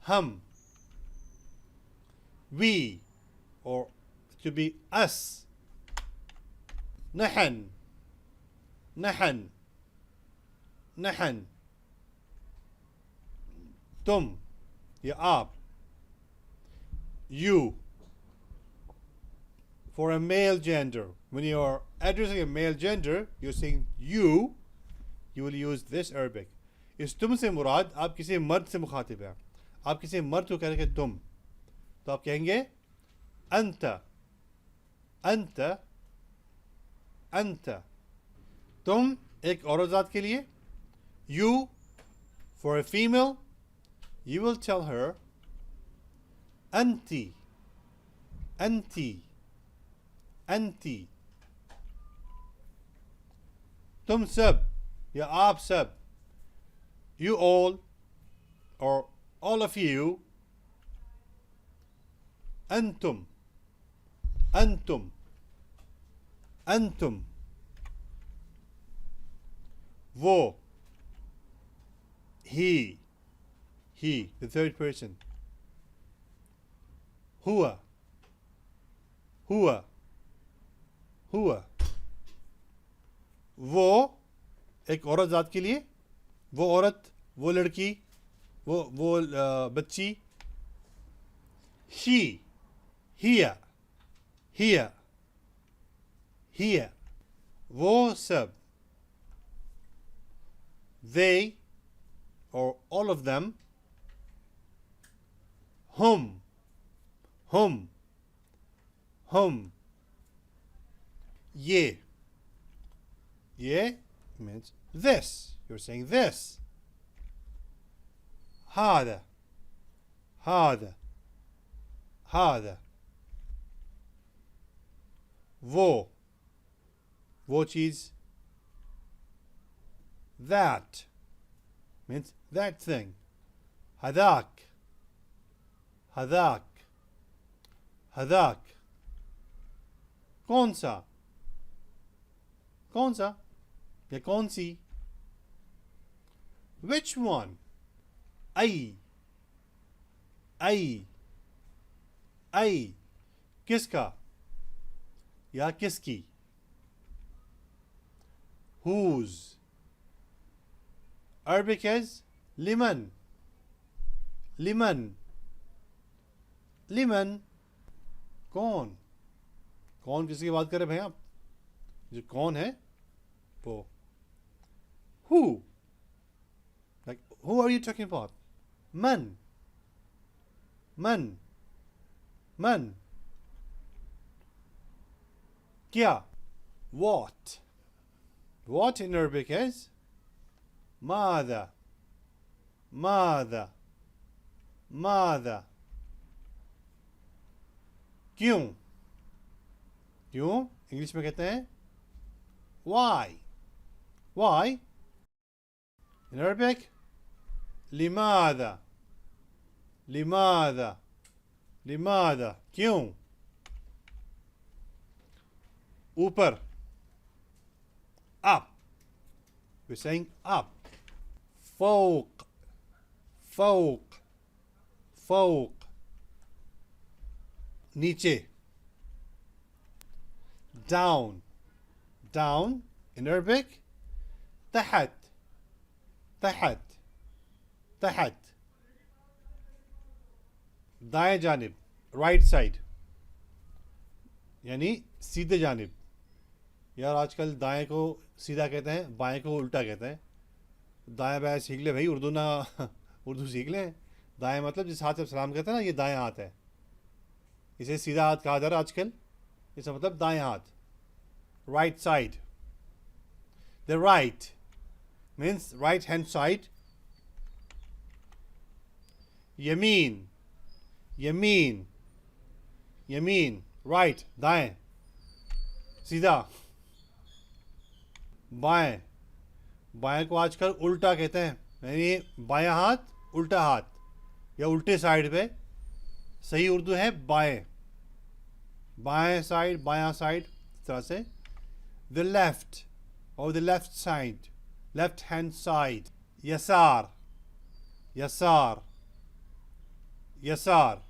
hum, we, or to be us. Nahn, nahn, nahn. Tum, ya aap. You, for a male gender. When you are addressing a male gender, you're saying you will use this Arabic. इस तुम से मुराद आप किसी मर्द से मुखातिब हैं. आप किसी मर्द को कह रहे हैं तुम, तो आप कहेंगे अंता, अंता, अंता. तुम एक औरत ज़ात के लिए, you for a female, you will tell her انتي, انتي, انتي. तुम सब या आप सब, you all or all of you. انتم, انتم, انتم. वो, he, the third person. Huwa, Huwa, Huwa. वो एक औरत ज़ात के लिए, वो औरत, वो लड़की, वो बच्ची. she, Hiya, Hiya, Hiya. वो सब, they or all of them. hum, hum, hum. Ye means this. You're saying this. Hadha, Hadha, Hadha. वो चीज़. That means that thing. هذاك, هذاك, هذاك. كونسا, كونسا या कौन सी. which one. أي, أي, أي. किसका या किसकी. whose. Arabic is liman, liman, liman. कौन, कौन किसकी बात कर रहे भाई आप. जो कौन है वो. who, like who are you talking about. man, man, man. क्या. what. what in Arabic is ماذا, ماذا, ماذا. क्यों, क्यों इंग्लिश में कहते हैं why, why. in Arabic لماذا, لماذا, لماذا. क्यों. ऊपर, up. We're saying up. فوق, فوق, فوق. नीचे. down, down. in Arabic تحت, تحت, تحت. दाएं जानिब, right side, यानी सीधे जानिब. यार आजकल दाएं को सीधा कहते हैं, बाएं को उल्टा कहते हैं. दाएं बाएं सीख ले भाई, उर्दू ना उर्दू सीख ले. दाएं मतलब जिस हाथ से सलाम कहते हैं ना, ये दाएं हाथ है. इसे सीधा हाथ कहा जा रहा है आजकल. इसका मतलब दाएं हाथ. Right side. The right means right hand side. Yamin, Yamin, Yamin. Right दाएं, सीधा. बाएं, बाएं को आजकल उल्टा कहते हैं, यानी बायां हाथ उल्टा हाथ या उल्टे साइड पे. सही उर्दू है बाएं, बाएं साइड, बायां साइड, इस तरह से. द लेफ्ट और the left side, left hand side. यसार, यसार, يسار